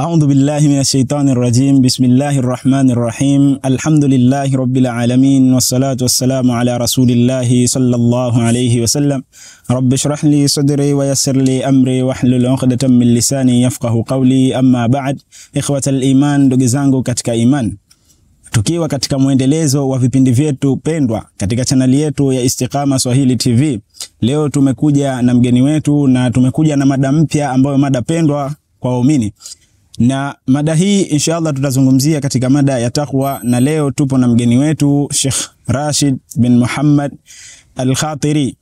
أعوذ بالله من الشيطان الرجيم. بسم الله الرحمن الرحيم. الحمد لله رب العالمين والصلاة والسلام على رسول الله صلى الله عليه وسلم. رب اشرح لي صدري ويسر لي أمري واحلل عقدة من لساني يفقه قولي. أما بعد، إخوة الإيمان، ndugu zangu katika iman, tukiwa katika muendelezo wa vipindi vyetu pendwa katika chaneli yetu ya Istiqama Swahili TV. Leo tumekuja na mgeni wetu na tumekuja na mada mpya ambayo mada pendwa kwa waumini. Na mada hii inshallah tutazungumzia katika mada ya takwa, na leo tupo na mgeni wetu Sheikh Rashid bin Muhammad Al-Khatiri,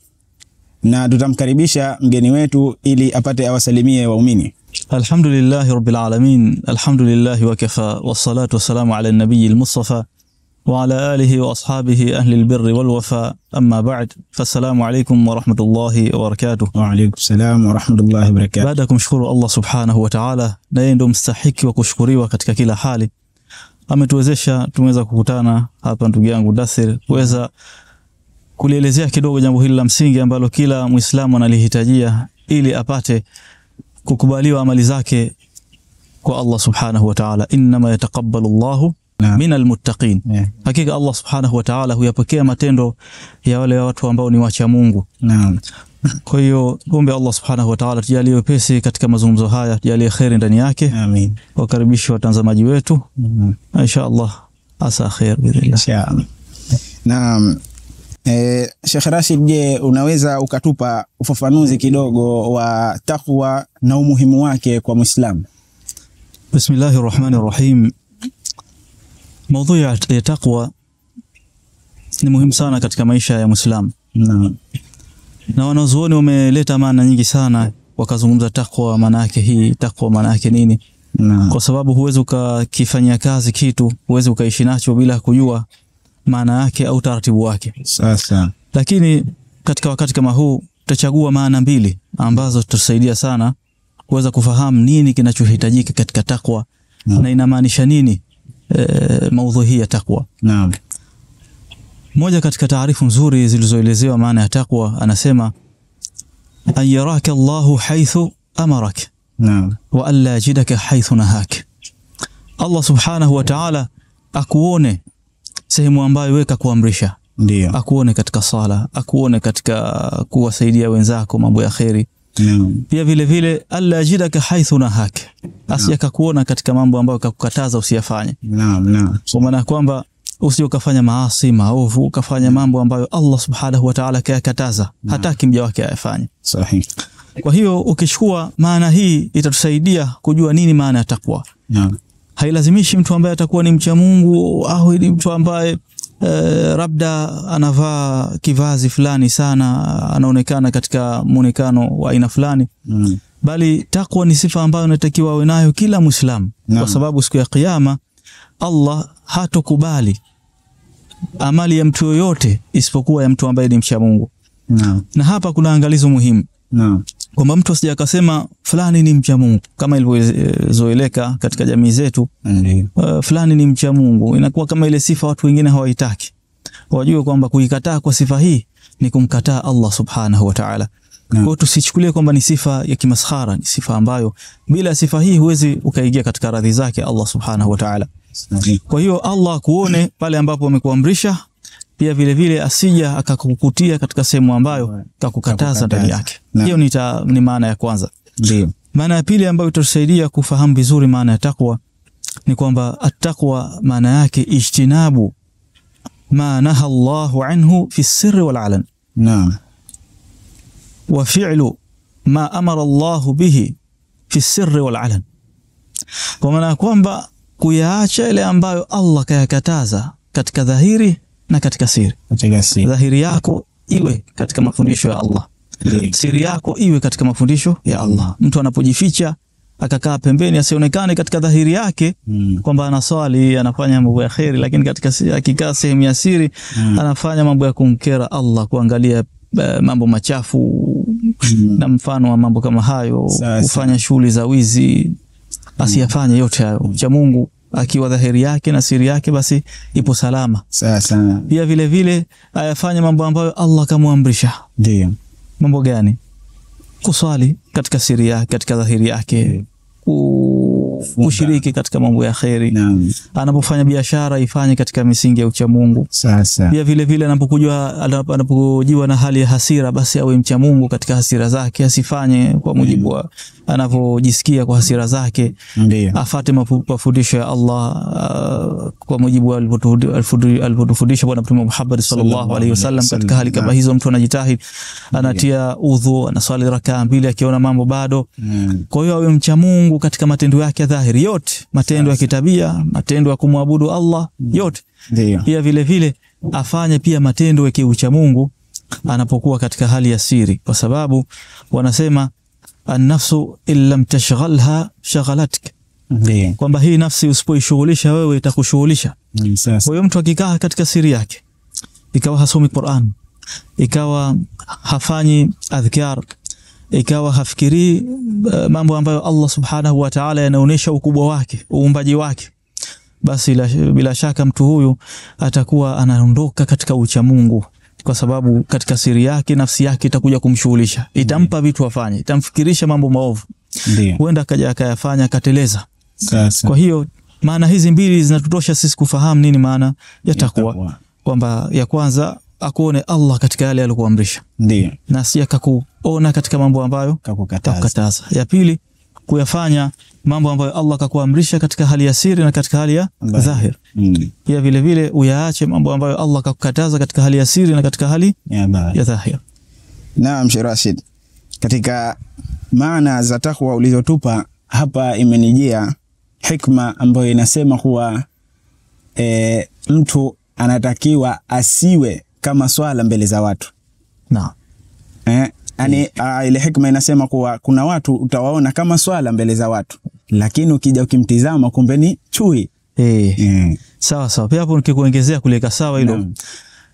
na tutamkaribisha mgeni wetu ili apate awasalimie waumini. Alhamdulillahi rabbil alamin, alhamdulillahi wa kafa, wassalatu wassalamu ala nabiyil mustafa wa ala alihi wa ashabihi ahli albirri wal wafa. Amma ba'd, fassalamu alaykum wa rahmatullahi wa barakatuh. Wa alaykum salam wa rahmatullahi wa barakatuh. Baada kumshukuru Allah subhanahu wa ta'ala, na yeye ndo mstahiki wa kushukuriwa katika kila hali. Ametuwezesha tumeweza kukutana hapa, ndugu yangu Dasir, kuweza kulielezea kidogo jambo hili la msingi ambalo kila Muislamu analihitajia ili apate kukubaliwa amali zake kwa Allah subhanahu wa ta'ala. Inma yataqabbalu Allahu minal muttaqin. Hakika Allah subhanahu wa ta'ala huyapokea matendo ya wale watu ambao ni wacha Mungu. Naam. Kwa hiyo tuombe Allah subhanahu wa ta'ala tujalie wepesi katika mazungumzo haya, tujalie khair ndani yake. Amin. Wakaribisha watazamaji wetu. Inshallah asa khair billah. Inshallah. Naam. Sheikh Rashid, je, unaweza ukatupa ufafanuzi kidogo wa takwa na umuhimu wake kwa Muislamu? Bismillahir Rahmanir Rahim. Maudhui ya takwa ni muhimu sana katika maisha ya Muislamu. Naam. Na wanazuoni wameleta maana nyingi sana, wakazungumza takwa maana yake hii, takwa maana yake nini. Naam. Kwa sababu huwezi ukakifanyia kazi kitu, huwezi ukaishi nacho bila kujua maana yake au taratibu wake. Sasa lakini katika wakati kama huu tutachagua maana mbili ambazo tutasaidia sana kuweza kufahamu nini kinachohitajika katika takwa. Naam. Na inamaanisha nini maudhui hii ya takwa. Naam. Moja katika taarifu nzuri zilizoelezewa maana ya takwa, anasema an yaraka Allahu haythu amarak. Naam. Wa alla yajidaka haythu nahak. Allah subhanahu wa ta'ala akuone sehemu ambayo wewe kakuamrisha. Ndio. Akuone katika sala, akuone katika kuwasaidia wenzako mambo ya khairi. Naam. Pia vile vile alla yajidaka haythu nahak. Asiyaka kuona katika mambo ambayo kakukataza usiyafanye. Naam. Naam. Kwa maana kwamba usiyokafanya maasi maovu, ukafanya mambo ambayo Allah subhanahu wa ta'ala kayakataza, hataki mja wake ayafanye. Sahihi. Kwa hiyo ukichukua maana hii itatusaidia kujua nini maana ya takwa. Naam. Hailazimishi mtu ambaye atakuwa ni mcha Mungu au ni mtu ambaye labda anavaa kivazi fulani sana, anaonekana katika muonekano wa aina fulani. Bali takwa ni sifa ambayo inatakiwa awe nayo kila Muislamu. Kwa sababu siku ya kiyama Allah hatokubali amali ya mtu yoyote isipokuwa ya mtu ambaye ni mcha Mungu. Naam. Na hapa kuna angalizo muhimu. Naam. Kwamba mtu asije akasema fulani ni mcha Mungu kama ilivyozoeleka katika jamii zetu. Fulani ni mcha Mungu, inakuwa kama ile sifa watu wengine hawaitaki. Wajue kwamba kuikataa kwa sifa hii ni kumkataa Allah subhanahu wa ta'ala. Kwa hiyo tusichukulie kwamba ni sifa ya kimaskhara, ni sifa ambayo bila sifa hii huwezi ukaingia katika radhi zake Allah subhanahu wa ta'ala. Kwa hiyo Allah kuone pale ambapo amekuamrisha, pia vile vile asija akakukutia katika sehemu ambayo kakukataza ndani yake. Hiyo ni maana ya kwanza. Ndio. Maana ya pili ambayo itasaidia kufahamu vizuri maana ya takwa ni kwamba at-taqwa maana yake ijtinabu ma naha Allahu anhu fi sirri wal alan. Naam. Wa fi'lu ma amara Allahu bihi fi sirri wal alan. Kwa maana kwamba kuyaacha ile ambayo Allah kayakataza katika dhahiri na katika siri. Dhahiri yako iwe katika mafundisho ya Allah. Siri yako iwe katika mafundisho ya Allah. Mtu anapojificha akakaa pembeni asionekane katika dhahiri yake kwamba anaswali, anafanya mambo ya khairi, lakini katika akikaa sehemu ya siri anafanya mambo ya kumkera Allah, kuangalia mambo machafu na mfano wa mambo kama hayo, kufanya shughuli za wizi, asiyafanye yote hayo. Mcha Mungu akiwa dhahiri yake na siri yake basi ipo salama. Sawa. Pia vile vile ayafanye mambo ambayo Allah kamuamrisha. Ndio. Mambo gani? Kuswali katika siri yake, katika dhahiri yake. Kushiriki katika mambo ya khairi. Naam. Anapofanya biashara ifanye katika misingi ya ucha Mungu. Sasa. Pia vile vile anapokujiwa na hali ya hasira basi awe mcha Mungu katika hasira zake, asifanye kwa mujibu wa anavyojisikia kwa hasira zake. Ndio. Afate mafundisho ya Allah kwa mujibu alivyotufundisha Bwana Mtume Muhammad sallallahu alaihi wasallam. Katika hali kama hizo mtu anajitahidi, anatia udhu, anaswali rakaa mbili akiona mambo bado. Kwa hiyo awe mcha Mungu katika matendo yake dhahiri yote, matendo ya kitabia, matendo ya kumwabudu Allah yote. Ndio. Pia vile vile afanye pia matendo ya kiucha Mungu anapokuwa katika hali ya siri, kwa sababu wanasema an-nafsu illam tashghalha shaghalatka. Ndio. Kwamba hii nafsi usipoishughulisha wewe itakushughulisha. Sasa. Kwa hiyo mtu akikaa katika siri yake, ikawa hasomi Qur'an, ikawa hafanyi adhkar, ikawa hafikiri mambo ambayo Allah subhanahu wa ta'ala yanaonesha ukubwa wake, uumbaji wake, basi bila shaka mtu huyu atakuwa anaondoka katika ucha Mungu, kwa sababu katika siri yake nafsi yake itakuja kumshughulisha, itampa vitu afanye, itamfikirisha mambo maovu. Ndio. Huenda akaja akayafanya akateleza. Sasa. Kwa hiyo maana hizi mbili zinatutosha sisi kufahamu nini maana ya takwa, kwamba ya kwanza akuone Allah katika yale aliyokuamrisha. Ndio. Na si akakuona katika mambo ambayo kakukataza. Ya pili kuyafanya mambo ambayo Allah kakuamrisha katika hali ya siri na katika hali ya dhahir. Pia vile vile uyaache mambo ambayo Allah kakukataza katika hali ya siri na katika hali ya dhahir. Naam, Sheikh Rashid, katika maana za takwa ulizotupa hapa imenijia hikma ambayo inasema kuwa mtu anatakiwa asiwe kama swala mbele za watu. Naam. Ile hikma inasema kuwa kuna watu utawaona kama swala mbele za watu, lakini ukija ukimtizama kumbe ni chui. Sawa. Pia hapo nikikuongezea kuleka sawa hilo.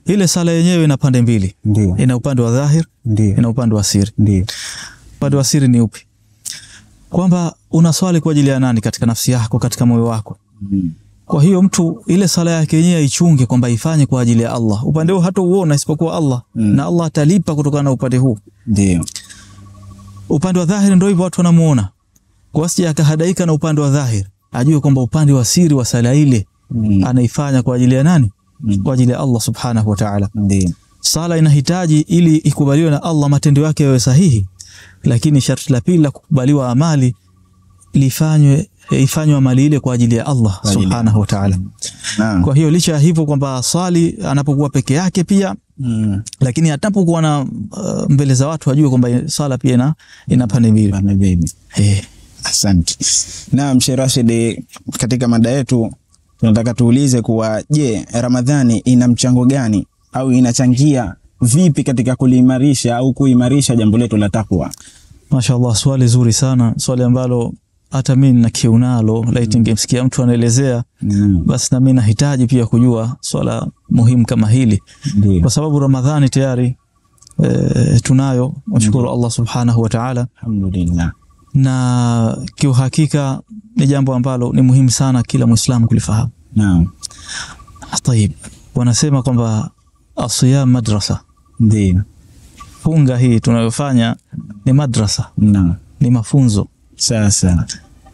Ile sala yenyewe ina pande mbili. Ndio. Ina upande wa dhahir, ndio, ina upande wa siri. Ndio. Upande wa siri ni upi? Kwamba unaswali kwa ajili ya nani katika nafsi yako, katika moyo wako. Kwa hiyo mtu ile sala yake yenyewe aichunge kwamba ifanye kwa ajili ya Allah. Upande huo hata uona isipokuwa Allah, na Allah atalipa kutokana na upande huu. Ndio. Upande wa dhahiri ndio hivyo watu wanamuona. Kwa sije akahadaika na upande wa dhahiri, ajue kwamba upande wa siri wa sala ile anaifanya kwa ajili ya nani? Kwa ajili ya Allah subhanahu wa ta'ala. Ndio. Sala inahitaji ili ikubaliwe na Allah matendo yake yawe sahihi, lakini sharti la pili la kukubaliwa amali ifanywe amali ile kwa ajili ya Allah subhanahu wa ta'ala. Kwa hiyo licha ya hivyo kwamba swali anapokuwa peke yake pia lakini atapokuwa na mbele za watu ajue kwamba sala pia ina pande mbili. Asante. Naam, Sheikh Rashid, katika mada yetu tunataka tuulize kuwa je, Ramadhani ina mchango gani au inachangia vipi katika kuliimarisha au kuimarisha jambo letu la takwa? Mashaallah, swali zuri sana, swali ambalo hata mimi na kiu nalo, laiti ningemsikia mtu anaelezea basi na mimi nahitaji pia kujua swala muhimu kama hili. Kwa sababu Ramadhani tayari tunayo, mshukuru Allah subhanahu wa ta'ala, alhamdulillah, na kiuhakika ni jambo ambalo ni muhimu sana kila Muislamu kulifahamu. Naam. Tayeb, wanasema kwamba asiyam madrasa. Ndio. Funga hii tunayofanya ni madrasa. Naam. Ni mafunzo. Sasa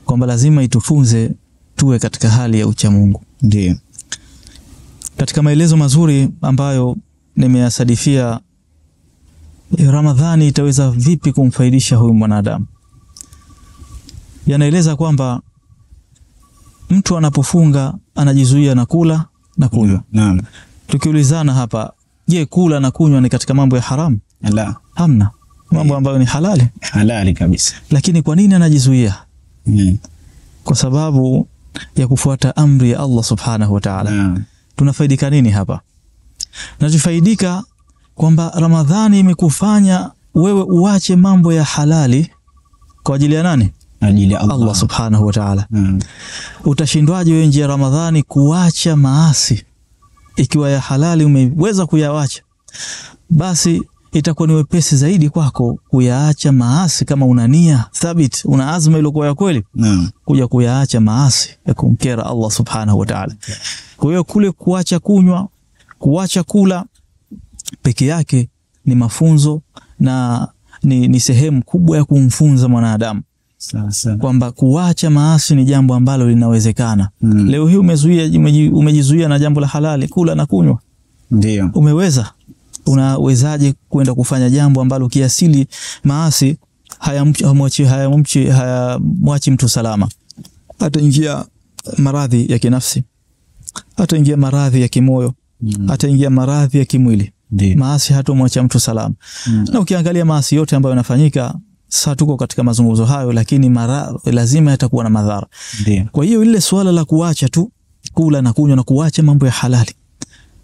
kwamba lazima itufunze tuwe katika hali ya ucha Mungu. Ndio. Katika maelezo mazuri ambayo nimeyasadifia, Ramadhani itaweza vipi kumfaidisha huyu mwanadamu, yanaeleza kwamba mtu anapofunga anajizuia na kula na kunywa. Naam. Tukiulizana hapa, je, kula na kunywa ni katika mambo ya haramu? La. Hamna. Mambo ambayo ni halali. Halali kabisa. Lakini kwa nini anajizuia? Kwa sababu ya kufuata amri ya Allah subhanahu wa ta'ala. Tunafaidika nini hapa? Tunafaidika kwamba Ramadhani imekufanya wewe uache mambo ya halali kwa ajili ya nani? Ajili ya Allah subhanahu wa ta'ala. Utashindwaje wewe nje ya Ramadhani kuacha maasi ikiwa ya halali umeweza kuyawacha? Basi itakuwa ni wepesi zaidi kwako kuyaacha maasi kama una nia thabit, una azma iliyokuwa ya kweli. Kuja kuyaacha maasi ya kumkera Allah subhanahu wa ta'ala. Kwa hiyo kule kuacha kunywa, kuacha kula peke yake ni mafunzo na ni sehemu kubwa ya kumfunza mwanadamu kwamba kuacha maasi ni jambo ambalo linawezekana. Leo hii umejizuia na jambo la halali, kula na kunywa. Ndio. Umeweza. Unawezaje kwenda kufanya jambo ambalo kiasili maasi hayamwachi mtu salama? Ataingia maradhi ya kinafsi, ataingia maradhi ya kimoyo, ataingia maradhi ya kimwili. Maasi hatomwacha mtu salama. Na ukiangalia maasi yote ambayo yanafanyika, sasa tuko katika mazungumzo hayo, lakini lazima yatakuwa na madhara. Kwa hiyo ile swala la kuacha tu kula na kunywa na kuacha mambo ya halali,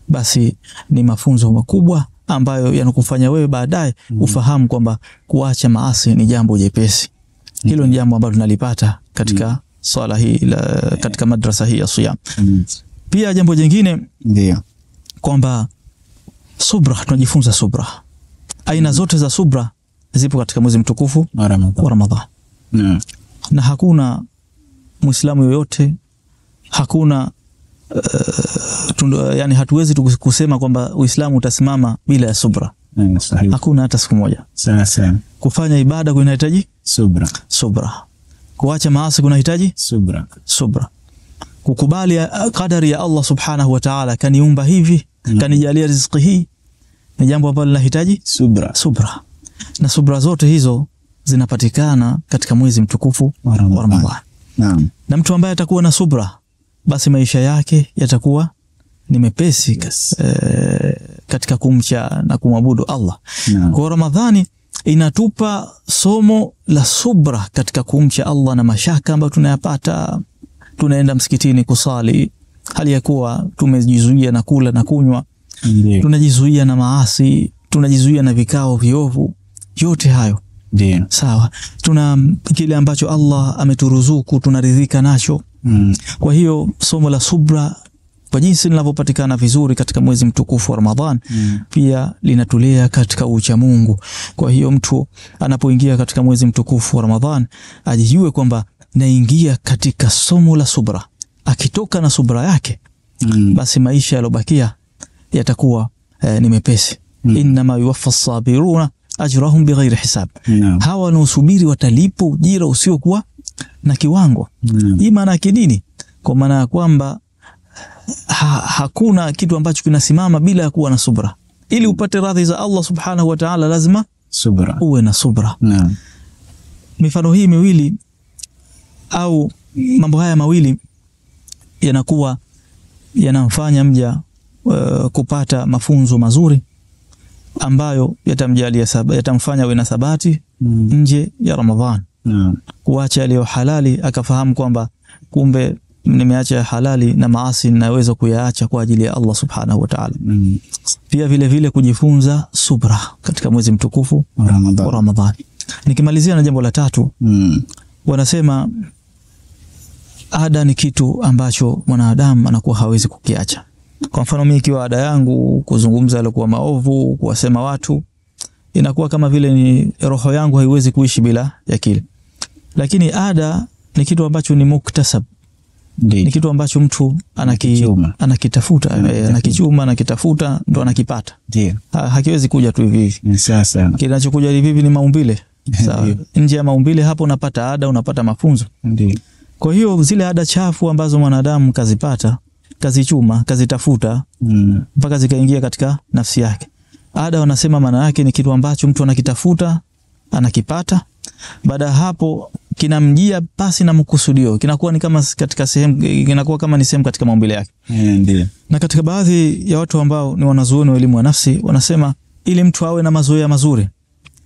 basi ni mafunzo makubwa ambayo yanakufanya wewe baadaye ufahamu kwamba kuacha maasi ni jambo jepesi. Hilo ni jambo ambalo tunalipata katika swala hii katika madrasa hii ya siyam. Pia jambo jingine ndio kwamba subra, tunajifunza subra. Aina zote za subra zipo katika mwezi mtukufu wa Ramadhan. Na hakuna Muislamu yoyote, hakuna yani hatuwezi kusema kwamba Uislamu utasimama bila ya subra. Hakuna hata siku moja. Kufanya ibada kunahitaji subra. Kuacha maasi kunahitaji subra. Kukubali kadari ya Allah subhanahu wa ta'ala, kaniumba hivi, kanijalia riziki hii, ni jambo ambalo linahitaji subra. Na subra zote hizo zinapatikana katika mwezi mtukufu wa Ramadhan. Na mtu ambaye atakuwa na subra, basi maisha yake yatakuwa ni mepesi katika kumcha na kumwabudu Allah. Kwa Ramadhani inatupa somo la subra katika kumcha Allah na mashaka ambayo tunayapata. Tunaenda msikitini kusali hali ya kuwa tumejizuia na kula na kunywa. Tunajizuia na maasi, tunajizuia na vikao viovu. Yote hayo sawa, tuna kile ambacho Allah ameturuzuku tunaridhika nacho. Kwa hiyo somo la subra kwa jinsi linavyopatikana vizuri katika mwezi mtukufu wa Ramadhan pia linatulea katika ucha Mungu. Kwa hiyo mtu anapoingia katika mwezi mtukufu wa Ramadhan ajijue kwamba naingia katika somo la subra. Akitoka na subra yake basi maisha yalobakia yatakuwa ni mepesi. Inma yuwaffa as-sabiruna ajrahum bighairi hisab. Hawa wanaosubiri watalipo ujira usiokuwa na kiwango. Hii maana yake nini? Kwa maana ya kwamba hakuna kitu ambacho kinasimama bila ya kuwa na subra. Ili upate radhi za Allah subhanahu wa ta'ala lazima uwe na subra. Mifano hii miwili au mambo haya mawili yanakuwa yanamfanya mja kupata mafunzo mazuri ambayo yatamfanya awe na thabati nje ya Ramadhan. Kuacha yaliyo halali, akafahamu kwamba kumbe nimeacha halali na maasi ninaweza kuyaacha kwa ajili ya Allah subhanahu wa ta'ala. Pia vile vile kujifunza subra katika mwezi mtukufu wa Ramadhan. Nikimalizia na jambo la tatu, wanasema ada ni kitu ambacho mwanadamu anakuwa hawezi kukiacha. Kwa mfano mimi ikiwa ada yangu kuzungumza yaliokuwa maovu, kuwasema watu, inakuwa kama vile ni roho yangu haiwezi kuishi bila ya kile. Lakini ada ni kitu ambacho ni muktasab. Ni kitu ambacho mtu anakitafuta, anakitafuta ndo anakipata. Hakiwezi kuja tu hivi hivi. Sasa kinachokuja hivi hivi ni maumbile. Sawa. Nje ya maumbile hapo unapata ada, unapata mafunzo. Kwa hiyo zile ada chafu ambazo mwanadamu kazipata, kazichuma, kazitafuta mpaka zikaingia katika nafsi yake. Ada wanasema maana yake ni kitu ambacho mtu anakitafuta, anakipata. Baada hapo kinamjia pasi na mkusudio, kinakuwa ni kama katika sehemu, kinakuwa kama ni sehemu katika maumbile yake. Ndio. Na katika baadhi ya watu ambao ni wanazuoni wa elimu ya nafsi wanasema ili mtu awe na mazoea mazuri,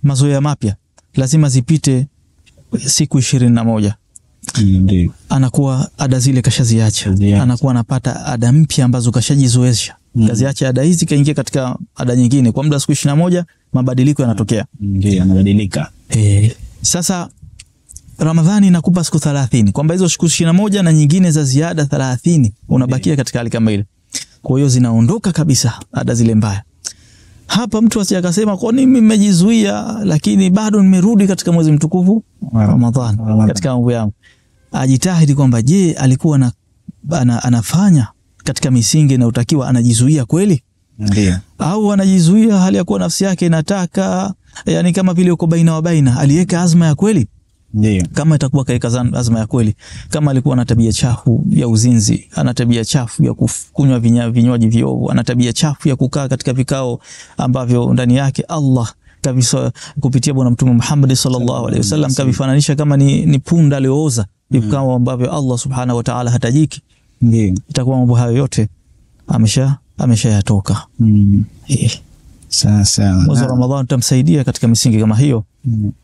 mazoea mapya, lazima zipite siku 21. Ndio. Anakuwa ada zile kashaziacha. Anakuwa anapata ada mpya ambazo kashajizoesha. Kaziacha ada hizi kaingia katika ada nyingine. Kwa muda siku 21 mabadiliko yanatokea. Ndio, yanabadilika. Sasa Ramadhani inakupa siku 30. Kwamba hizo siku 21 na nyingine za ziada 30 unabakia katika hali kama ile. Kwa hiyo zinaondoka kabisa ada zile mbaya. Hapa mtu asiyakasema kwa nini nimejizuia lakini bado nimerudi katika mwezi mtukufu wa Ramadhani katika mambo yangu. Ajitahidi kwamba je, alikuwa anafanya katika misingi inayotakiwa, anajizuia kweli? Ndio. Au anajizuia hali ya kuwa nafsi yake inataka, yani kama vile uko baina wa baina, aliweka azma ya kweli? Ndio. Kama itakuwa kaika azma ya kweli, kama alikuwa na tabia chafu ya uzinzi, ana tabia chafu ya kunywa vinywaji viovu, ana tabia chafu ya kukaa katika vikao ambavyo ndani yake Allah kabisa kupitia bwana Mtume Muhammad sallallahu alaihi wasallam kavifananisha kama ni punda aliyooza, vikao ambavyo Allah subhanahu wa ta'ala hatajiki, ndio itakuwa mambo hayo yote ameshayatoka. Sasa mwezi wa Ramadhani tutamsaidia katika misingi kama hiyo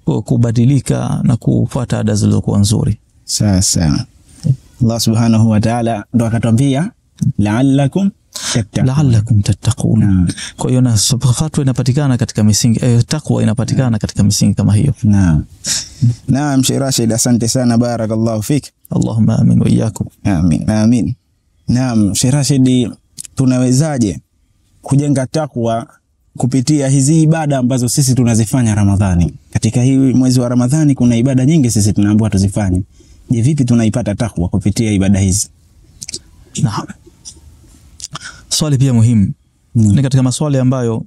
kubadilika na kufuata ada zilizokuwa nzuri. Sasa Allah subhanahu wa ta'ala ndo akatwambia la'allakum tattaqun. Kwa hiyo na fatwa inapatikana katika misingi, takwa inapatikana katika misingi kama hiyo. Naam Sheikh Rashid, asante sana, barakallahu fik. Allahumma amin wa iyyakum. Amin. Naam Sheikh Rashid, tunawezaje kujenga takwa kupitia hizi ibada ambazo sisi tunazifanya Ramadhani? Katika hii mwezi wa Ramadhani kuna ibada nyingi sisi tunaambiwa tuzifanye. Je, vipi tunaipata takwa kupitia ibada hizi? Naam. Swali pia muhimu. Ni katika maswali ambayo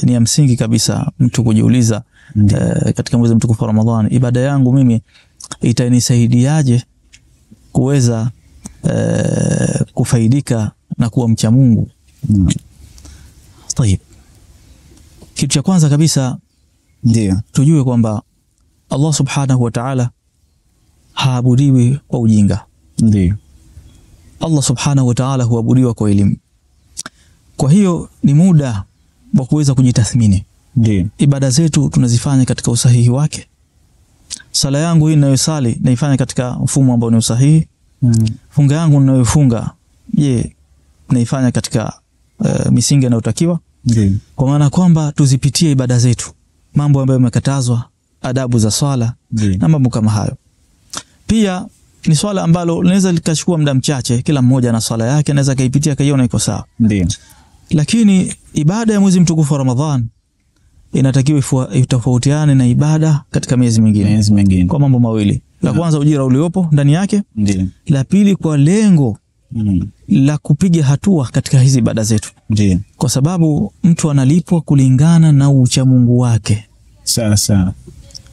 ni ya msingi kabisa mtu kujiuliza katika mwezi mtukufu wa Ramadhani, ibada yangu mimi itanisaidiaje kuweza kufaidika na kuwa mcha Mungu? Tayeb. Kitu cha kwanza kabisa ndio tujue kwamba Allah subhanahu wa ta'ala haabudiwi kwa ujinga. Ndio. Allah subhanahu wa ta'ala huabudiwa kwa elimu. Kwa hiyo ni muda wa kuweza kujitathmini. Ndio. Ibada zetu tunazifanya katika usahihi wake? Sala yangu hii ninayosali naifanya katika mfumo ambao ni usahihi? Funga yangu ninayofunga, je, naifanya katika misingi inayotakiwa? Ndio. Kwa maana kwamba tuzipitie ibada zetu, mambo ambayo yamekatazwa, adabu za swala na mambo kama hayo. Pia ni swala ambalo linaweza likachukua muda mchache, kila mmoja na swala yake anaweza kaipitia kaiona iko sawa. Ndio. Lakini ibada ya mwezi mtukufu wa Ramadhan inatakiwa itofautiane na ibada katika miezi mingine kwa mambo mawili. La kwanza, ujira uliopo ndani yake. Ndio. La pili, kwa lengo la kupiga hatua katika hizi ibada zetu. Ndio. Kwa sababu mtu analipwa kulingana na uchamungu wake. Sawa.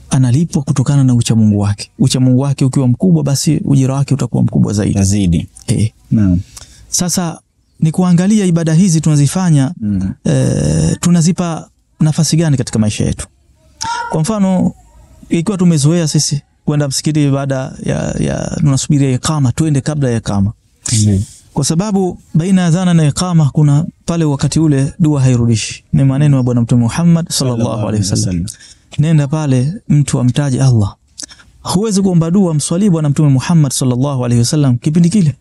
Analipwa kutokana na uchamungu wake. Uchamungu wake ukiwa mkubwa, basi ujira wake utakuwa mkubwa zaidi. Naam. Sasa ni kuangalia ibada hizi tunazifanya tunazipa nafasi gani katika maisha yetu. Kwa mfano, ikiwa tumezoea sisi kwenda msikiti baada ya tunasubiri iqama, twende kabla ya iqama. Kwa sababu baina ya adhana na iqama kuna pale wakati ule dua hairudishi. Ni maneno ya bwana Mtume Muhammad sallallahu alaihi wasallam. Nenda pale mtu amtaje Allah. Huwezi kuomba dua mswali bwana Mtume Muhammad sallallahu alaihi wasallam kipindi kile.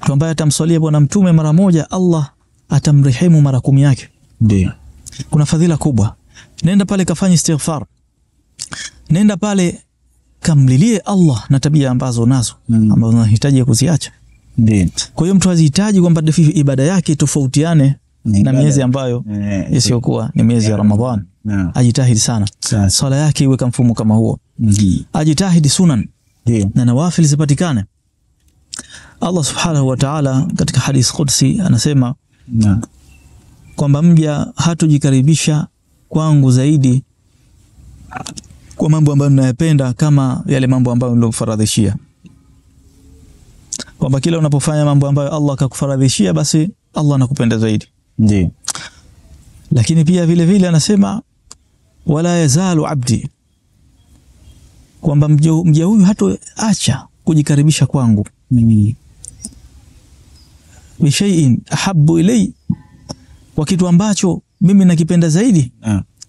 Mtu ambaye atamswalia bwana Mtume mara moja, Allah atamrehemu mara 10 yake. Ndio. Kuna fadhila kubwa. Nenda pale kafanya istighfar. Nenda pale kamlilie Allah na tabia ambazo nazo ambazo unahitaji kuziacha. Ndio. Kwa hiyo mtu azihitaji kwamba ibada yake tofautiane na miezi ambayo isiyokuwa ni miezi ya Ramadhani. Ajitahidi sana. Swala yake iwe kama mfumo kama huo. Ajitahidi sunan na nawafil zipatikane. Allah subhanahu wa ta'ala katika hadith qudsi anasema kwamba mja hatujikaribisha kwangu zaidi kwa mambo ambayo ninayapenda kama yale mambo ambayo nilofaradhishia. Kwamba kila unapofanya mambo ambayo Allah akakufaradhishia, basi Allah anakupenda zaidi. Ndio. Lakini pia vile vile anasema wala yazalu abdi, kwamba mja huyu hatoacha kujikaribisha kwangu bi shay'in ahabbu ilay, kwa kitu ambacho mimi nakipenda zaidi.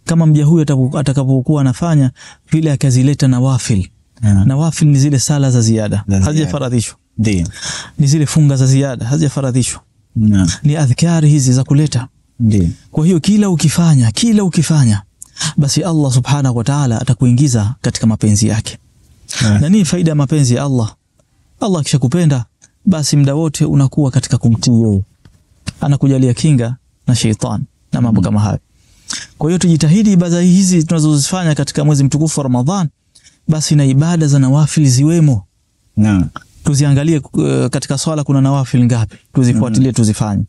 Kama mja huyu atakapokuwa anafanya vile akazileta nawafil. Nawafil ni zile sala za ziada hazijafaradhishwa. Ndio. Ni zile funga za ziada hazijafaradhishwa. Ni adhkari hizi za kuleta. Ndio. Kwa hiyo kila ukifanya basi Allah subhanahu wa ta'ala atakuingiza katika mapenzi yake. Na nini faida ya mapenzi ya Allah? Allah akishakupenda basi muda wote unakuwa katika kumtii yeye. Anakujalia kinga na sheitan na mambo kama hayo. Kwa hiyo tujitahidi ibada hizi tunazozifanya katika mwezi mtukufu wa Ramadhan, basi na ibada za nawafil ziwemo. Naam. Tuziangalie katika swala kuna nawafil ngapi, tuzifuatilie, tuzifanye.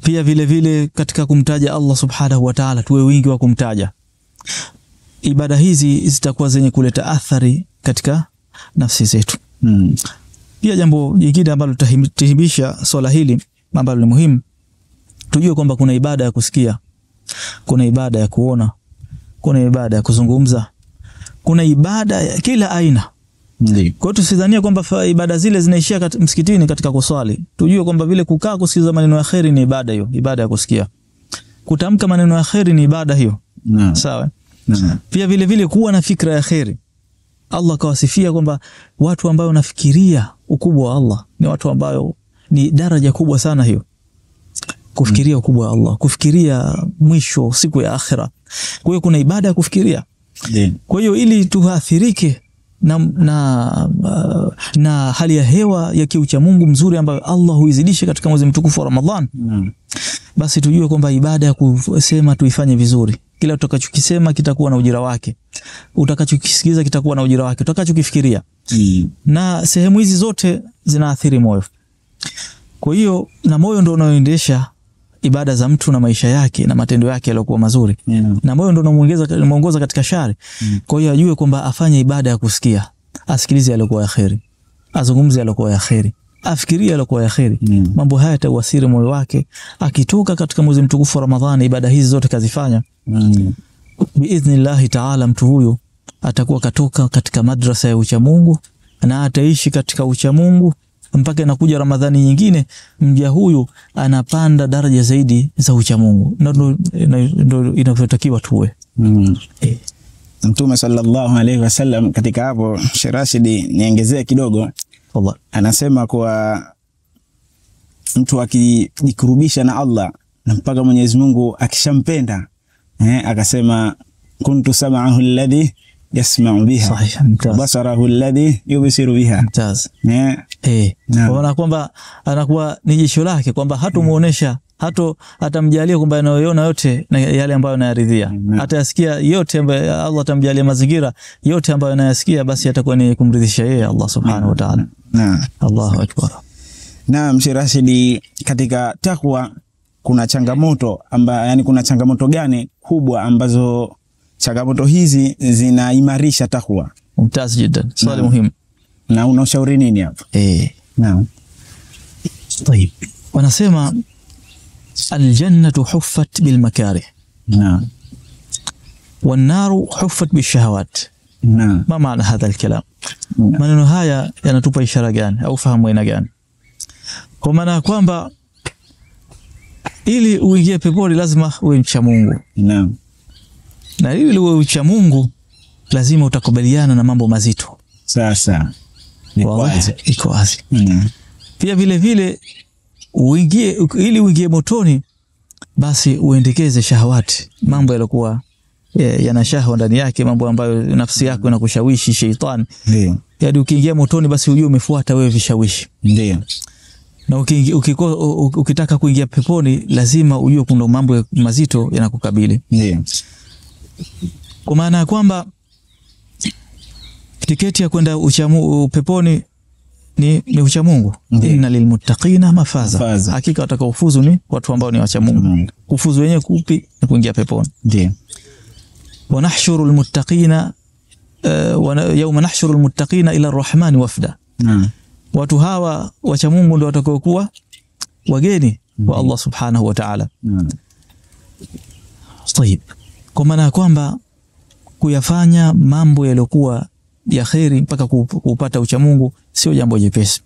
Pia vile vile katika kumtaja Allah subhanahu wa ta'ala, tuwe wingi wa kumtaja. Ibada hizi zitakuwa zenye kuleta athari katika nafsi zetu. Pia jambo jingine ambalo tutahibisha swala hili ambalo ni muhimu, tujue kwamba kuna ibada ya kusikia, kuna ibada ya kuona, kuna ibada ya kuzungumza, kuna ibada ya kila aina. Kwa hiyo tusidhania kwamba ibada zile zinaishia msikitini katika kuswali. Tujue kwamba vile kukaa kusikiza maneno ya kheri ni ibada hiyo, ibada ya kusikia. Kutamka maneno ya kheri ni ibada hiyo. Sawa? Pia vile vile kuwa na fikra ya kheri. Allah kawasifia kwamba watu ambao wanafikiria ukubwa wa Allah ni watu ambao ni daraja kubwa sana hiyo. Kufikiria ukubwa wa Allah, kufikiria mwisho siku ya akhira. Kwa hiyo kuna ibada ya kufikiria. Kwa hiyo ili tuathirike na hali ya hewa ya kiucha Mungu mzuri ambayo Allah huizidisha katika mwezi mtukufu wa Ramadhan, basi tujue kwamba ibada ya kusema tuifanye vizuri. Kila utakachokisema kitakuwa na ujira wake, utakachokisikiza kitakuwa na ujira wake, utakachokifikiria. Na sehemu hizi zote zinaathiri moyo. Kwa hiyo na moyo ndio unaoendesha ibada za mtu na maisha yake na matendo yake yaliokuwa mazuri. Na moyo ndio unamuongoza katika shari. Kwa hiyo ajue kwamba afanye ibada ya kusikia, asikilize yaliokuwa ya kheri, azungumze yaliokuwa ya kheri, afikirie yaliokuwa ya kheri. Mambo haya yatauasiri moyo wake. Akitoka katika mwezi mtukufu wa Ramadhani, ibada hizi zote kazifanya, biidhnillah taala, mtu huyu atakuwa katoka katika madrasa ya ucha Mungu na ataishi katika ucha Mungu mpaka inakuja Ramadhani nyingine, mja huyu anapanda daraja zaidi za ucha Mungu. Ndio inavyotakiwa tuwe. Mtume sallallahu alaihi wasallam katika hapo, Sheikh Rashid, niongezee kidogo. Allah anasema kwa mtu akijikurubisha na Allah na mpaka Mwenyezi Mungu akishampenda, akasema kuntu sam'ahu alladhi yasma'u biha, basarahu alladhi yubsiru biha. Kwa kwamba anakuwa ni jicho lake, kwamba hatumuonesha, atamjalia kwamba anayoona yote na yale ambayo anayaridhia, atayasikia yote ambayo Allah atamjalia, mazingira yote ambayo anayasikia, basi atakuwa ni kumridhisha yeye Allah subhanahu wa ta'ala. Allahu akbar. Naam, Sheikh Rashid, katika takwa kuna changamoto yani kuna changamoto gani kubwa ambazo changamoto hizi zinaimarisha takwa? Mumtaz jiddan, swali muhimu. Na unashauri nini hapo? Naam. طيب, wanasema aljannatu huffat bil makarih. Naam. Wan naru huffat bil shahawat. Naam. Ma maana hadha alkalam? Maneno haya yanatupa ishara gani au fahamu aina gani? Kwa maana kwamba ili uingie peponi lazima uwe mcha Mungu. Naam. Na ili uwe mcha Mungu lazima utakubaliana na mambo mazito. Sasa iko wazi. Pia vile vile ili uingie motoni, basi uendekeze shahawati, mambo yaliokuwa yana shahwa ndani yake, mambo ambayo nafsi yako inakushawishi, sheitani. Ndio. Yaani ukiingia motoni, basi ujue umefuata wewe vishawishi. Ndio. Na ukitaka kuingia peponi lazima ujue kuna mambo mazito yanakukabili. Ndio. Kwa maana ya kwamba tiketi ya kwenda peponi ni ucha Mungu. Inna lilmuttaqina mafaza. Hakika watakaofuzu ni watu ambao ni wacha Mungu. Kufuzu wenyewe kupi? Ni kuingia peponi. Ndio. Wa nahshuru almuttaqina yawma nahshuru almuttaqina ila arrahmani wafda. Watu hawa wacha Mungu ndio watakaokuwa wageni wa Allah subhanahu wa ta'ala. طيب, kwa maana kwamba kuyafanya mambo yaliokuwa ya kheri mpaka kupata ucha Mungu sio jambo jepesi.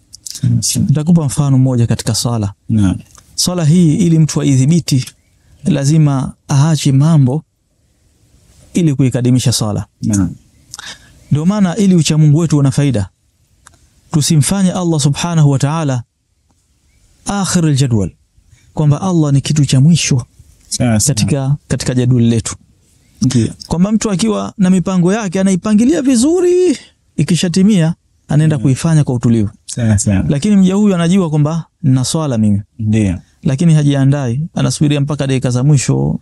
Nitakupa mfano mmoja katika sala. Sala hii ili mtu aidhibiti lazima aache mambo ili kuikadimisha sala. Ndio maana ili ucha Mungu wetu una faida, tusimfanye Allah subhanahu wa ta'ala akhir aljadwal, kwamba Allah ni kitu cha mwisho katika jadwali letu. Kwamba mtu akiwa na mipango yake anaipangilia vizuri, ikishatimia anaenda kuifanya kwa utulivu. Lakini mja huyu anajua kwamba nina swala mimi. Ndio. lakini hajiandai, anasubiria mpaka dakika za mwisho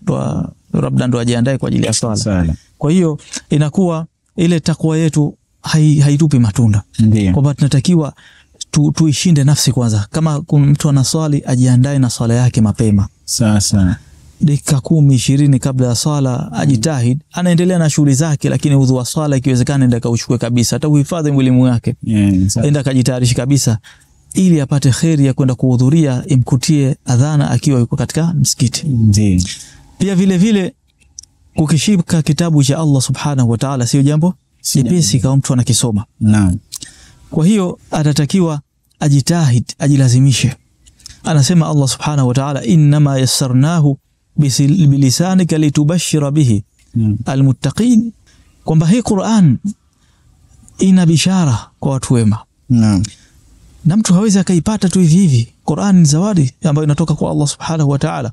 labda ndo ajiandae kwa ajili ya swala. Kwa hiyo inakuwa ile takwa yetu haitupi matunda. Kwamba tunatakiwa tuishinde nafsi kwanza. Kama mtu anaswali, ajiandae na swala yake mapema. Sasa dakika 10-20 kabla ya swala ajitahid, anaendelea na shughuli zake, lakini udhu wa swala ikiwezekana enda kauchukue kabisa, hata uhifadhi mwili wake. Enda kajitayarisha kabisa ili apate khairi ya kwenda kuhudhuria, imkutie adhana akiwa yuko katika msikiti. Pia vile vile kukishika kitabu cha Allah subhanahu wa ta'ala sio jambo jepesi kama mtu anakisoma. Naam. Kwa hiyo atatakiwa ajitahid, ajilazimishe. Anasema Allah subhanahu wa ta'ala, innama yassarnahu bilisanika litubashshira bihi almuttaqin, kwamba hii Qur'an ina bishara kwa watu wema. Naam. Na mtu hawezi akaipata tu hivi hivi. Qur'an ni zawadi ambayo inatoka kwa Allah subhanahu wa ta'ala.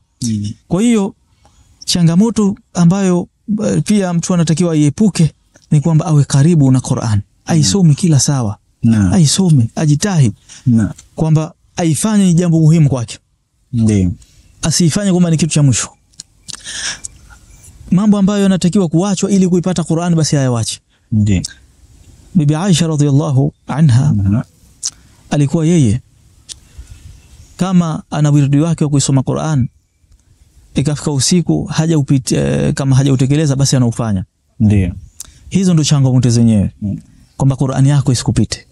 Kwa hiyo changamoto ambayo pia mtu anatakiwa aiepuke ni kwamba awe karibu na Qur'an, aisome kila sawa, aisome, ajitahid, kwamba aifanye jambo muhimu kwake. Ndio. Asifanye kwamba ni kitu cha mwisho. Mambo ambayo yanatakiwa kuachwa ili kuipata Qur'an basi ayawache. Ndio. Bibi Aisha radhiyallahu anha alikuwa yeye kama ana wirdi wake wa kusoma Qur'an, ikafika usiku kama hajautekeleza basi anaufanya. Ndio. Hizo ndo changamoto zenyewe. Kwamba Qur'an yako isikupite.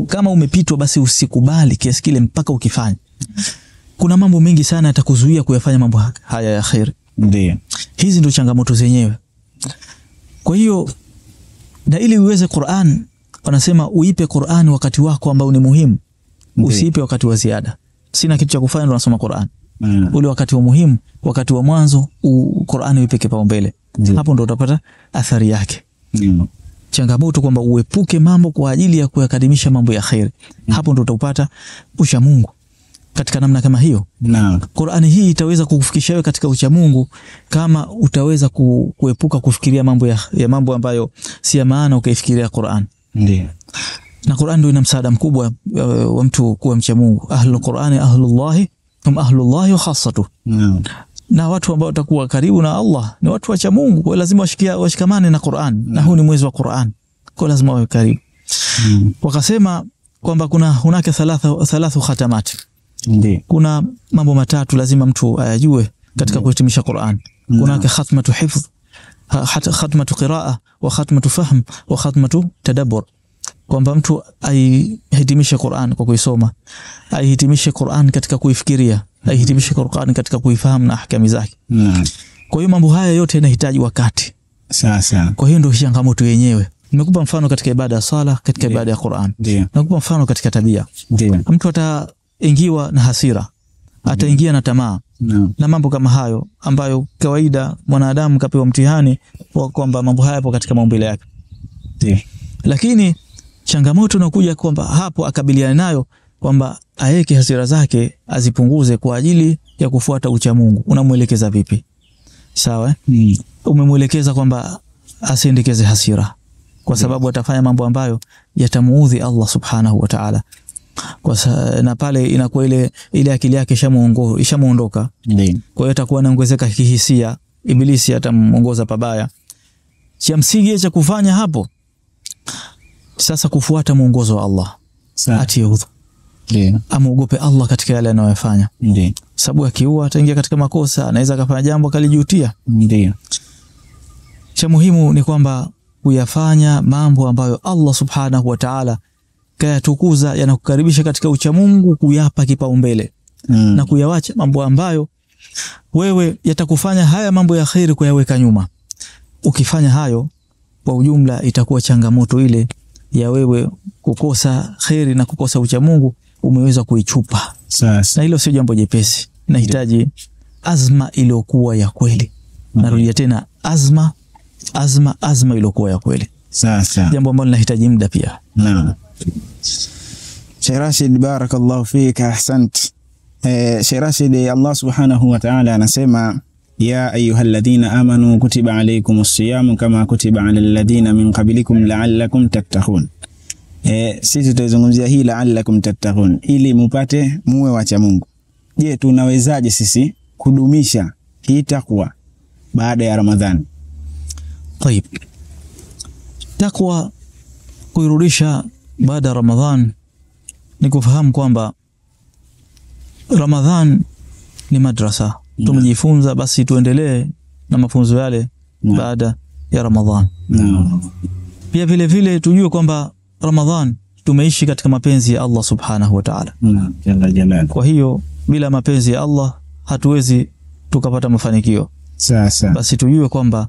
Kama umepitwa basi usikubali kiasi kile mpaka ukifanya. Kuna mambo mengi sana yatakuzuia kuyafanya mambo haya ya khair. Ndio. Hizi ndo changamoto zenyewe. Kwa hiyo na ili uweze Qur'an, wanasema uipe Qur'an wakati wako ambao ni muhimu. Usiipe wakati wa ziada. Sina kitu cha kufanya ndo nasoma Qur'an. Ule wakati wa muhimu, wakati wa mwanzo Qur'an uipe kipaumbele. Hapo ndo utapata athari yake. Changamoto kwamba uepuke mambo kwa ajili ya kuyakadimisha mambo ya khair. Hapo ndo utapata ucha Mungu. Katika namna kama hiyo, Qur'ani hii itaweza kukufikisha wewe katika ucha Mungu kama utaweza kuepuka kufikiria mambo ambayo si ya maana, ukaifikiria Qur'an. Ndio. Na Qur'an ndio ina msaada mkubwa wa mtu kuwa mcha Mungu. Ahlul Qur'ani ahlullahi hum ahlullahi wa khassatuh. Na watu ambao watakuwa karibu na Allah ni watu wacha Mungu, kwa lazima washikamane na Qur'an. Na huu ni mwezi wa Qur'an, kwa lazima wawe karibu. Wakasema kwamba hunaka thalathu khatamat. Ndiyo. Kuna mambo matatu lazima mtu ayajue katika kuhitimisha Qur'an. Kuna khatmatu hifdh, khatmatu qiraa, wa khatmatu fahm, wa khatmatu tadabbur. Kwamba mtu aihitimishe Qur'an kwa kuisoma, aihitimishe Qur'an katika kuifikiria, aihitimishe Qur'an katika kuifahamu na ahkami zake. Kwa hiyo mambo haya yote yanahitaji wakati. Sasa. Kwa hiyo ndio changamoto yenyewe. Nimekupa mfano katika ibada ya sala, katika ibada ya Qur'an. Nakupa mfano katika tabia. Mtu ataingiwa na hasira, ataingia na tamaa, na mambo kama hayo ambayo kawaida mwanadamu kapewa mtihani kwamba mambo haya yapo katika maumbile yake. Lakini changamoto inakuja kwamba hapo akabiliane nayo, kwamba aeke hasira zake azipunguze kwa ajili ya kufuata ucha Mungu. Unamuelekeza vipi? Sawa? Umemuelekeza kwamba asiendekeze hasira, kwa sababu atafanya mambo ambayo yatamuudhi Allah subhanahu wa ta'ala. Na pale inakuwa ile akili yake ishamuondoka. Kwa hiyo atakuwa anaongezeka kihisia, ibilisi atamuongoza pabaya. Cha msingi cha kufanya hapo sasa kufuata mwongozo wa Allah. Atie udhu. Amuogope Allah katika yale anayofanya. Sababu akiua ataingia katika makosa, anaweza kufanya jambo akalijutia. Cha muhimu ni kwamba kuyafanya mambo ambayo Allah subhanahu wa ta'ala kayatukuza, yanakukaribisha katika ucha Mungu, kuyapa kipaumbele. Na kuyawacha mambo ambayo wewe yatakufanya haya mambo ya khairi kuyaweka nyuma. Ukifanya hayo, kwa ujumla itakuwa changamoto ile ya wewe kukosa khairi na kukosa ucha Mungu umeweza kuichupa. Na hilo sio jambo jepesi. Inahitaji azma iliyokuwa ya kweli. Narudia tena, azma iliyokuwa ya kweli. Jambo ambalo linahitaji muda pia. Sheikh Rashid, barakallahu fika, ahsant. Sheikh Rashid, Allah subhanahu wa ta'ala anasema ya ayyuhalladhina amanu kutiba alaykumus siyam kama kutiba alal ladhina min qablikum la'allakum tattaqun. Sisi tutazungumzia hii la'allakum tattaqun ili mupate muwe wacha Mungu. je, tunawezaje sisi kudumisha hii takwa baada ya Ramadhani? Tayeb. Takwa kuirudisha baada ya Ramadhan ni kufahamu kwamba Ramadhan ni madrasa. Tumejifunza, basi tuendelee na mafunzo yale baada ya Ramadhan. Pia vile vile tujue kwamba Ramadhan tumeishi katika mapenzi ya Allah subhanahu wa ta'ala. Jalla jalal. Kwa hiyo bila mapenzi ya Allah hatuwezi tukapata mafanikio. Sasa Basi tujue kwamba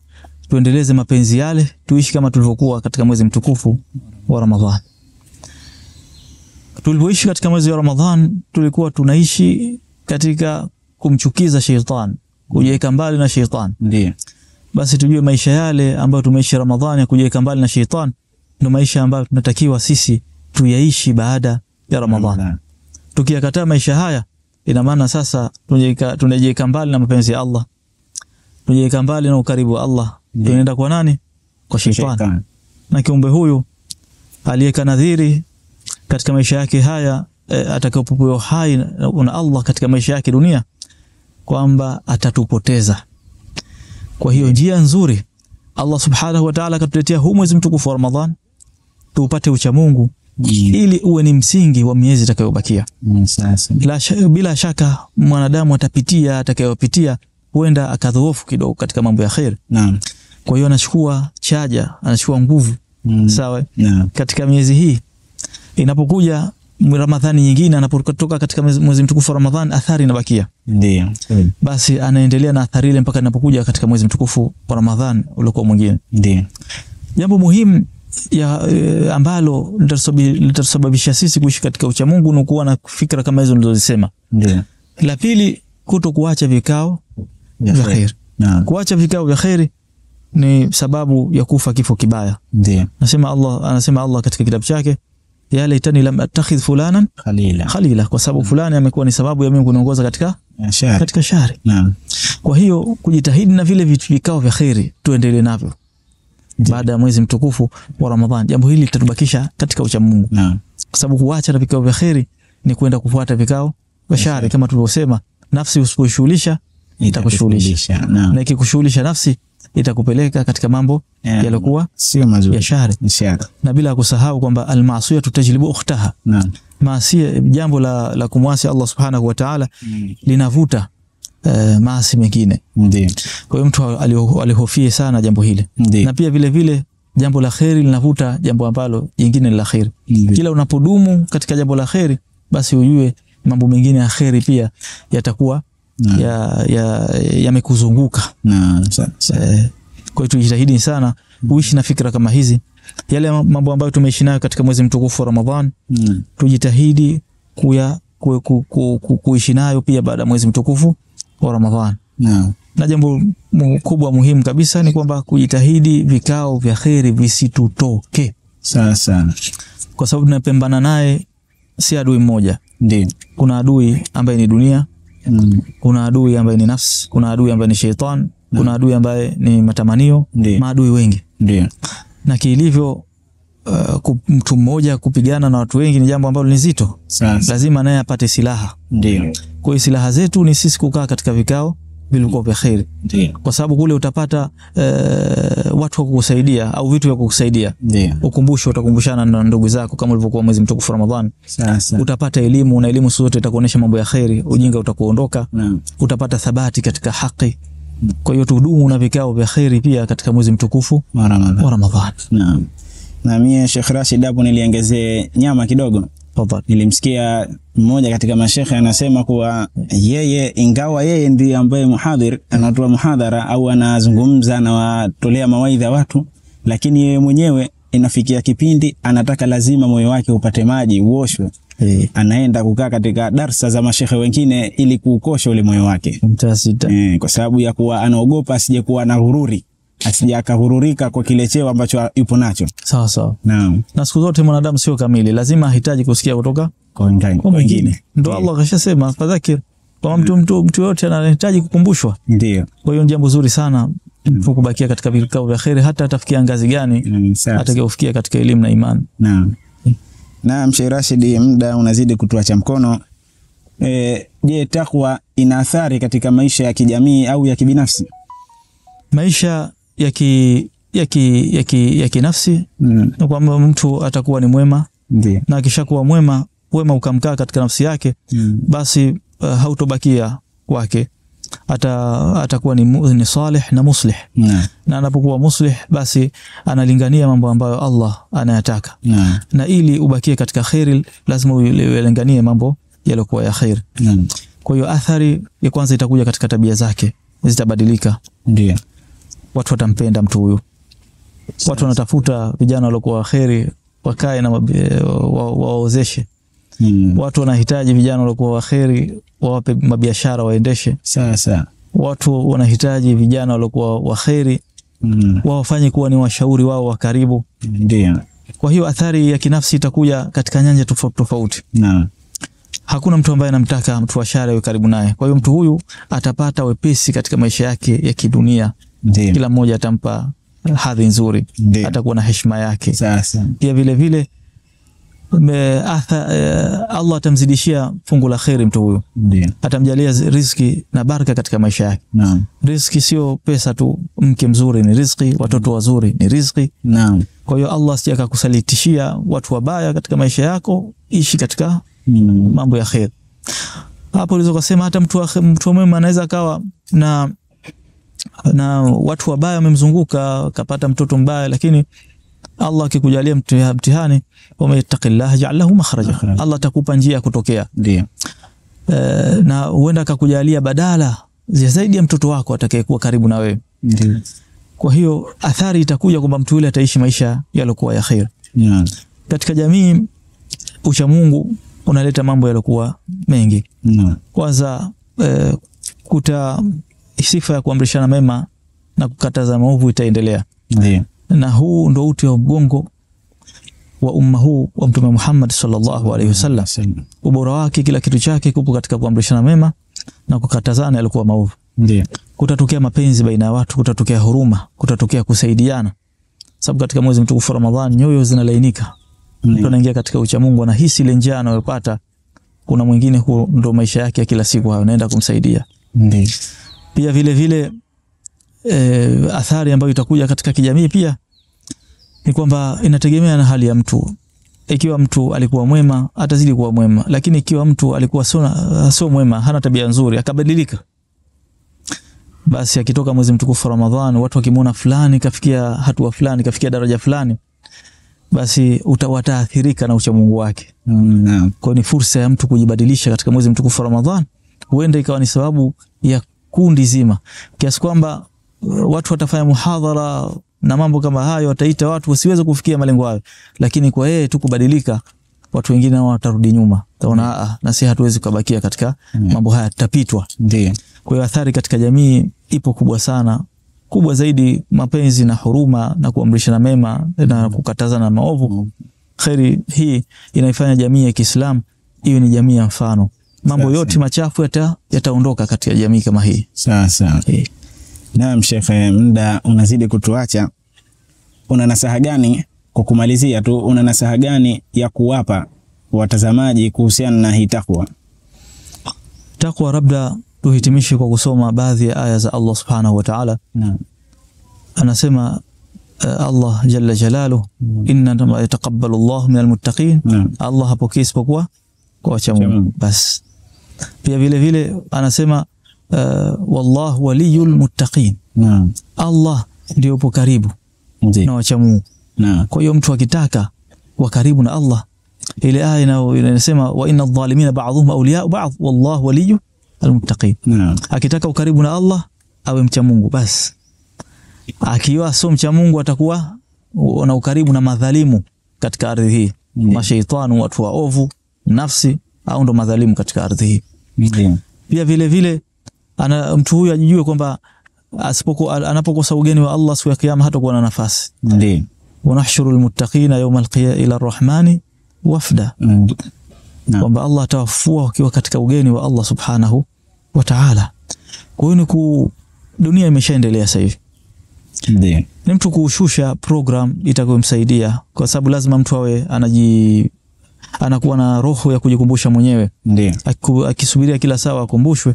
tuendeleze mapenzi yale, tuishi kama tulivyokuwa katika mwezi mtukufu wa Ramadhan. Tulipoishi katika mwezi wa Ramadhan tulikuwa tunaishi katika kumchukiza sheitan, kujiweka mbali na sheitan. ndio. Basi tujue maisha yale ambayo tumeishi Ramadhani ya kujiweka mbali na sheitan ndio maisha ambayo tunatakiwa sisi tuyaishi baada ya Ramadhani. Tukiyakataa maisha haya, ina maana sasa tunajiweka mbali na mapenzi ya Allah, tunajiweka mbali na ukaribu wa Allah. Tunaenda kwa nani? Kwa sheitan. Na kiumbe huyu aliyeka nadhiri katika maisha yake haya atakapopewa hai na Allah katika maisha yake dunia kwamba atatupoteza. Kwa hiyo njia nzuri Allah subhanahu wa ta'ala akatuletea huu mwezi mtukufu wa Ramadhan tupate ucha Mungu ili uwe ni msingi wa miezi itakayobakia. Bila shaka mwanadamu atapitia atakayopitia, huenda akadhoofu kidogo katika mambo ya khair. Naam. Kwa hiyo anachukua chaja, anachukua nguvu. Sawa? Katika miezi hii inapokuja Ramadhani nyingine, anapotoka katika mwezi mtukufu wa Ramadhan, athari inabakia. Ndio. Basi anaendelea na athari ile mpaka inapokuja katika mwezi mtukufu wa Ramadhan uliokuwa mwingine. Ndio. Jambo muhimu ambalo litasababisha sisi kuishi katika ucha Mungu ni kuwa na fikra kama hizo nilizosema. Ndio. La pili, kutokuacha vikao vya khair. Kuacha vikao vya khair ni sababu ya kufa kifo kibaya. Ndio. Anasema Allah katika kitabu chake, ya laitani lam attakhidh fulanan khalila, kwa sababu fulani amekuwa ni sababu ya mimi kuniongoza katika shari. Naam. Kwa hiyo kujitahidi na vile vikao vya khairi tuendelee navyo baada ya mwezi mtukufu wa Ramadhan. Jambo hili litatubakisha katika ucha Mungu. Naam. Kwa sababu kuacha vikao vya khairi ni kwenda kufuata vikao vya shari, kama tulivyosema, nafsi usiposhughulisha itakushughulisha. Na ikikushughulisha nafsi itakupeleka katika mambo yaliokuwa sio mazuri ya shari. Na bila kusahau kwamba al-ma'siyatu tajlibu ukhtaha. Maasi, jambo la kumwasi Allah subhanahu wa ta'ala linavuta maasi mengine. Ndio. Kwa hiyo mtu alihofie sana jambo hili. Na pia vile vile jambo la khairi linavuta jambo ambalo jingine la khairi. Kila unapodumu katika jambo la khairi, basi ujue mambo mengine ya khairi pia yatakuwa yamekuzunguka. Kwa hiyo tujitahidi sana kuishi na fikra kama hizi. Yale mambo ambayo tumeishi nayo katika mwezi mtukufu wa Ramadhan, tujitahidi kuishi nayo pia baada ya mwezi mtukufu wa Ramadhan. Na jambo kubwa muhimu kabisa ni kwamba kujitahidi vikao vya khairi visitutoke. Sana. Kwa sababu tunapambana naye si adui mmoja. Ndio. Kuna adui ambaye ni dunia, kuna adui ambaye ni nafsi, kuna adui ambaye ni sheitan, kuna adui ambaye ni matamanio, maadui wengi. Ndio. Na kilivyo mtu mmoja kupigana na watu wengi ni jambo ambalo ni zito. Lazima naye apate silaha. Ndio. Kwa hiyo silaha zetu ni sisi kukaa katika vikao vilivyo vya khairi. Ndio. Kwa sababu kule utapata watu wa kukusaidia au vitu vya kukusaidia. Ndio. Ukumbusho, utakumbushana na ndugu zako kama ulivyokuwa mwezi mtukufu Ramadhani. Utapata elimu, na elimu zote itakuonesha mambo ya khairi, ujinga utakuondoka. Utapata thabati katika haki. Kwa hiyo tudumu na vikao vya khairi pia katika mwezi mtukufu wa Ramadhani. Naam. Na mimi Sheikh Rashid hapo niliongezea nyama kidogo. Nilimsikia mmoja katika mashekhe anasema kuwa yeye, ingawa yeye ndiye ambaye muhadhir, anatoa muhadhara au anazungumza na watolea mawaidha watu, lakini yeye mwenyewe inafikia kipindi anataka lazima moyo wake upate maji, uoshwe. Anaenda kukaa katika darsa za mashekhe wengine ili kuukosha ule moyo wake. Kwa sababu ya kuwa anaogopa asije kuwa na ghururi, asije akahururika kwa kile cheo ambacho yupo nacho. Sawa. Naam. Na siku zote mwanadamu sio kamili, lazima ahitaji kusikia kutoka kwa wengine. Ndio Allah kashasema fadhakir, kwa mtu yote anahitaji kukumbushwa. Ndio. Kwa hiyo jambo zuri sana kubakia katika vikao vya khairi, hata atafikia ngazi gani, atakayofikia katika elimu na imani. Naam. Sheikh Rashid, muda unazidi kutuacha mkono. Je, takwa ina athari katika maisha ya kijamii au ya kibinafsi? Maisha ya kinafsi na kwamba mtu atakuwa ni mwema. Ndiyo. Na akishakuwa mwema, wema ukamkaa katika nafsi yake, basi hautobakia kwake. Atakuwa ni salih na muslih. Na anapokuwa muslih, basi analingania mambo ambayo Allah anayataka. Na ili ubakie katika khairi, lazima ulinganie mambo yaliokuwa ya khair. Kwa hiyo athari ya kwanza itakuja katika tabia zake, zitabadilika. Ndiyo. Watu watampenda mtu huyu. Watu wanatafuta vijana waliokuwa khairi wakae na waozeshe. Watu wanahitaji vijana waliokuwa waheri wawape mabiashara waendeshe. Sawa. Watu wanahitaji vijana waliokuwa waheri wawafanye kuwa ni washauri wao wa karibu. Ndiyo. Kwa hiyo athari ya kinafsi itakuja katika nyanja tofauti. Hakuna mtu ambaye anamtaka mtu wa shari awe karibu naye. Kwa hiyo mtu huyu atapata wepesi katika maisha yake ya kidunia. Ndiyo. Kila mmoja atampa hadhi nzuri. Ndiyo. Atakuwa na heshima yake. Sasa pia vile Allah atamzidishia fungu la khairi mtu huyo. Ndiyo. Atamjalia riziki na baraka katika maisha yake. Naam. Riziki sio pesa tu, mke mzuri ni riziki, watoto wazuri ni riziki. Naam. Kwa hiyo Allah sijaka kusalitishia watu wabaya katika maisha yako, ishi katika mambo ya khair. Hapo ulizo kusema hata mtu mwema anaweza kawa na watu wabaya wamemzunguka, kapata mtoto mbaya, lakini Allah akikujalia mtihani, wameyattaqillaha ja'alahu makhraja. Allah atakupa njia ya kutokea. Ndiyo. Na huenda akakujalia badala zaidi ya mtoto wako atakayekuwa karibu na wewe. Ndiyo. Kwa hiyo athari itakuja kwamba mtu yule ataishi maisha yaliokuwa ya khair. Yeah. Katika jamii ucha Mungu unaleta mambo yaliokuwa mengi. Kwanza kuta sifa ya kuamrishana mema na kukataza maovu itaendelea. Ndiyo. Na huu ndo uti wa mgongo wa umma huu wa Mtume Muhammad sallallahu alaihi wasallam. Ubora wake, kila kitu chake kupo katika kuamrishana mema na kukatazana yalikuwa maovu. Ndiyo. Kutatokea mapenzi baina ya watu, kutatokea huruma, kutatokea kusaidiana. Sababu katika mwezi mtukufu Ramadhani nyoyo zinalainika. Mtu anaingia katika ucha Mungu, anahisi ile njaa anayopata, kuna mwingine huo ndo maisha yake ya kila siku, anaenda kumsaidia. Ndiyo. Pia vile athari ambayo itakuja katika kijamii pia ni kwamba inategemea na hali ya mtu. Ikiwa mtu alikuwa mwema atazidi kuwa mwema, lakini ikiwa mtu alikuwa sio mwema, hana tabia nzuri, akabadilika, basi akitoka mwezi mtukufu Ramadhani watu wakimuona fulani kafikia hatua fulani, kafikia daraja fulani, basi wataathirika na ucha Mungu wake. Kwa ni fursa ya mtu kujibadilisha katika mwezi mtukufu Ramadhani, huenda ikawa ni sababu ya kundi zima, kiasi kwamba watu watafanya muhadhara na mambo kama hayo, wataita watu wasiweze kufikia malengo hayo, lakini kwa yeye tu kubadilika, watu wengine watarudi nyuma. Taona na si hatuwezi kubakia katika mambo haya, tutapitwa. Ndiyo. Kwa hiyo athari katika jamii ipo kubwa sana, kubwa zaidi mapenzi na huruma na kuamrishana mema na kukatazana maovu. Khairi hii inaifanya jamii ya Kiislamu iwe ni jamii ya mfano. Mambo yote machafu yataondoka katika jamii kama hii. Sawa. Naam Sheikh, muda unazidi kutuacha. Una nasaha gani kwa kumalizia tu, una nasaha gani ya kuwapa watazamaji kuhusiana na hii takwa? Takwa labda tuhitimishe kwa kusoma baadhi ya aya za Allah Subhanahu wa Ta'ala. Anasema Allah jalla jalaluhu, inna yataqabbalu Allah minal muttaqin. Allah hapokei isipokuwa kwa wacha Mungu basi. Pia vile anasema wallahu waliyul muttaqin. Allah ndio upo karibu na wacha Mungu. Kwa hiyo mtu akitaka wa karibu na Allah, ile aya inasema wa inna adh-dhalimina ba'dhum awliya'u ba'd wallahu waliyul muttaqin. Akitaka ukaribu na Allah awe mcha Mungu basi. Akiwa sio mcha Mungu atakuwa na ukaribu na madhalimu katika ardhi hii. Mashaitani, watu waovu, nafsi, au ndo madhalimu katika ardhi hii. Pia vile mtu huyu ajijue kwamba anapokosa ugeni wa Allah siku ya kiyama hatakuwa na nafasi. Ndiyo. Wanahshurul muttaqina yawmal qiyamah ila arrahmani wafda. Kwamba Allah atawafua wakiwa katika ugeni wa Allah subhanahu wa ta'ala. Kwa hiyo dunia imeshaendelea sasa hivi. Ndiyo. Ni mtu kuushusha program itakayomsaidia, kwa sababu lazima mtu awe anakuwa na roho ya kujikumbusha mwenyewe. Ndio. Akisubiria kila saa akumbushwe,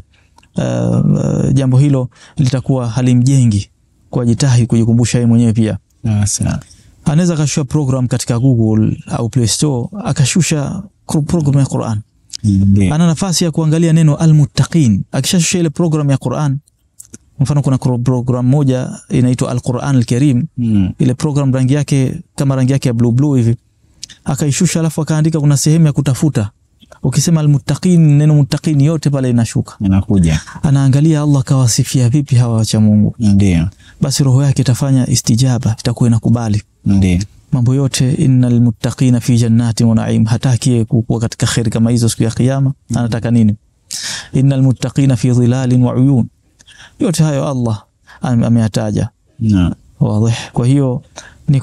jambo hilo litakuwa halimjengi kwa jitahi kujikumbusha yeye mwenyewe pia. Sawa. Anaweza akashusha program katika Google au Play Store, akashusha program ya Qur'an. Ana nafasi ya kuangalia neno Al-Muttaqin. Akishashusha ile program ya Qur'an, mfano kuna program moja inaitwa Al-Qur'an Al-Karim, ile program rangi yake kama rangi yake ya blue hivi, akaishusha alafu akaandika kuna sehemu ya kutafuta. Ukisema Al-Muttaqin, neno muttaqin yote pale inashuka, inakuja. Anaangalia Allah kawasifia vipi hawa wacha Mungu. Ndio. Basi roho yake itafanya istijaba, itakuwa inakubali. Ndio. Mambo yote, innal muttaqina fi jannatin wa na'im. Hataki kuwa katika khair kama hizo siku ya kiyama, anataka nini? Innal muttaqina fi dhilalin wa uyun. Yote hayo Allah ameyataja. Naam. Wazi. Kwa hiyo ni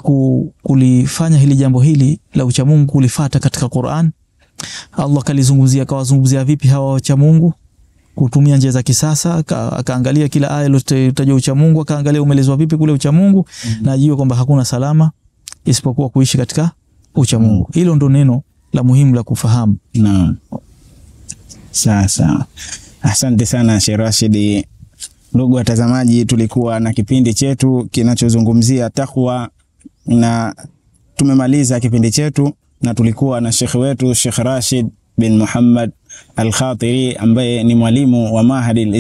kulifanya hili jambo hili la ucha Mungu kulifuata katika Qur'an. Allah kalizungumzia, kawazungumzia vipi hawa wacha Mungu kutumia njia za kisasa, akaangalia kila aya iliyotajwa ucha Mungu, akaangalia umelezwa vipi kule ucha Mungu, na ajue kwamba hakuna salama isipokuwa kuishi katika ucha Mungu. Hilo ndo neno la muhimu la kufahamu. Naam. Sawa. Asante sana Sheikh Rashid. Ndugu watazamaji, tulikuwa na kipindi chetu kinachozungumzia takwa na tumemaliza kipindi chetu, na tulikuwa na Sheikh wetu Sheikh Rashid bin Muhammad Al-Khatiri ambaye ni mwalimu wa Mahadi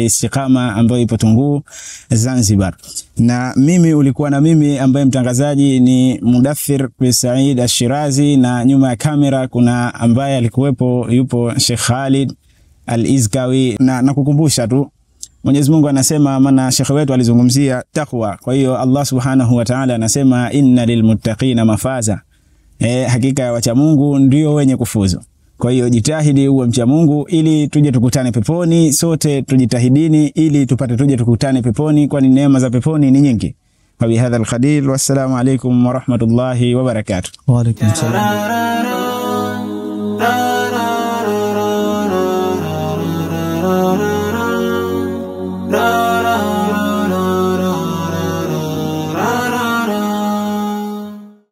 Istiqama ambaye ipo Tunguu Zanzibar. Na mimi ulikuwa na mimi ambaye mtangazaji ni Mudaththir bin Said Ash-Shirazi, na nyuma ya kamera kuna ambaye alikuwepo yupo Sheikh Khalid Al-Izkawi. Na kukumbusha tu, Mwenyezi Mungu anasema, maana Sheikh wetu alizungumzia takwa. Kwa hiyo Allah Subhanahu wa Ta'ala anasema inna lilmuttaqina mafaza. Hakika ya wacha Mungu ndio wenye kufuzu. Kwa hiyo jitahidi uwe mcha Mungu ili tuje tukutane peponi. Sote tujitahidini ili tuje tukutane peponi, kwani neema za peponi ni nyingi. Wa bihadha al-qadil, wassalamu alaykum wa rahmatullahi wa barakatuh. Wa alaykum salaam.